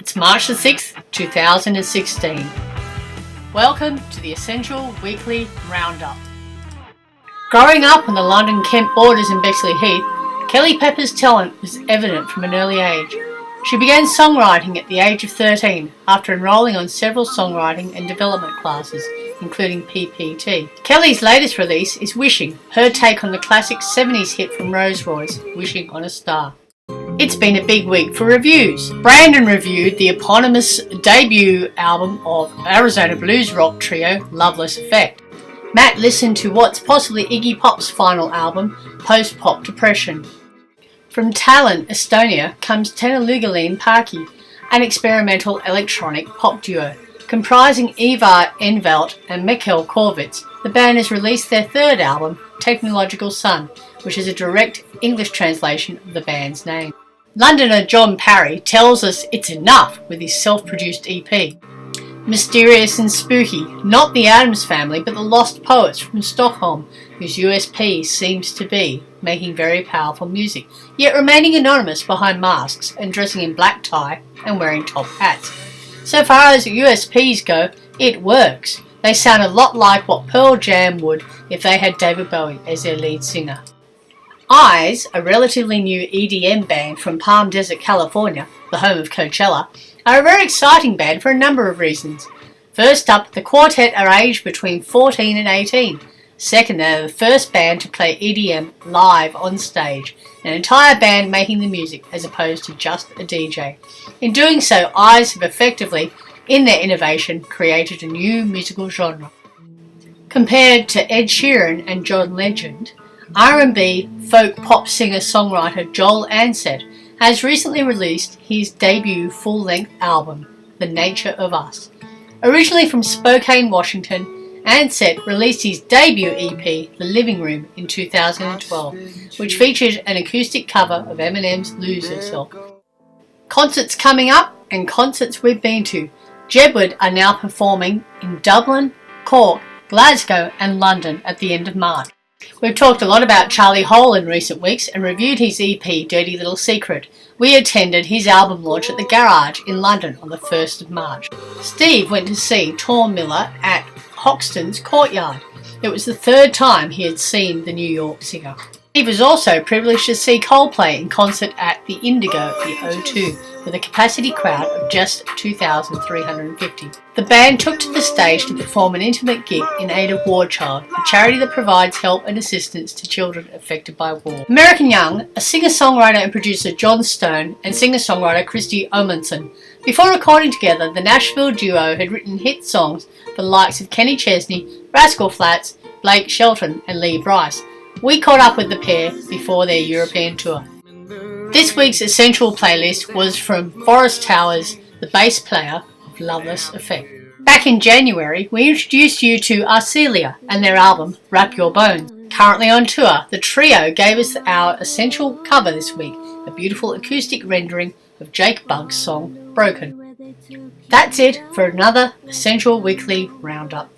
It's March the 6th, 2016. Welcome to the Essential Weekly Roundup. Growing up on the London-Kent borders in Bexley Heath, Kelly Pepper's talent was evident from an early age. She began songwriting at the age of 13 after enrolling on several songwriting and development classes, including PPT. Kelly's latest release is Wishing, her take on the classic 70s hit from Rose Royce, Wishing on a Star. It's been a big week for reviews. Brandon reviewed the eponymous debut album of Arizona blues rock trio Loveless Effect. Matt listened to what's possibly Iggy Pop's final album, Post-Pop Depression. From Tallinn, Estonia, comes Tehnoloogiline Päike, an experimental electronic pop duo. Comprising Ivar Envelt and Mikkel Korvitz, the band has released their third album, Technological which is a direct English translation of the band's name. Londoner John Parry tells us it's enough with his self-produced EP. Mysterious and spooky, not the Addams Family but the Lost Poets from Stockholm, whose USP seems to be making very powerful music, yet remaining anonymous behind masks and dressing in black tie and wearing top hats. So far as USPs go, it works. They sound a lot like what Pearl Jam would if they had David Bowie as their lead singer. IIIZ, a relatively new EDM band from Palm Desert, California, the home of Coachella, are a very exciting band for a number of reasons. First up, the quartet are aged between 14 and 18. Second, they're the first band to play EDM live on stage, an entire band making the music as opposed to just a DJ. In doing so, IIIZ have effectively, in their innovation, created a new musical genre. Compared to Ed Sheeran and John Legend, R&B folk pop singer-songwriter Joel Ansett has recently released his debut full-length album, The Nature of Us. Originally from Spokane, Washington, Ansett released his debut EP, The Living Room, in 2012, which featured an acoustic cover of Eminem's Lose Yourself. Concerts coming up and concerts we've been to. Jedward are now performing in Dublin, Cork, Glasgow and London at the end of March. We've talked a lot about Charlie Hole in recent weeks and reviewed his EP Dirty Little Secret. We attended his album launch at the Garage in London on the 1st of March. Steve went to see Tom Miller at Hoxton's Courtyard. It was the third time he had seen the New York singer. Steve was also privileged to see Coldplay in concert at the Indigo at the O2 with a capacity crowd of just 2,350. The band took to the stage to perform an intimate gig in aid of War Child, a charity that provides help and assistance to children affected by war. American Young, a singer-songwriter and producer John Stone and singer-songwriter Christy Omanson. Before recording together, the Nashville duo had written hit songs for the likes of Kenny Chesney, Rascal Flatts, Blake Shelton and Lee Brice. We caught up with the pair before their European tour. This week's Essential playlist was from Forrest Towers, the bass player of Loveless Effect. Back in January, we introduced you to Arcelia and their album Wrap Your Bones. Currently on tour, the trio gave us our Essential cover this week, a beautiful acoustic rendering of Jake Bugg's song Broken. That's it for another Essential Weekly Roundup.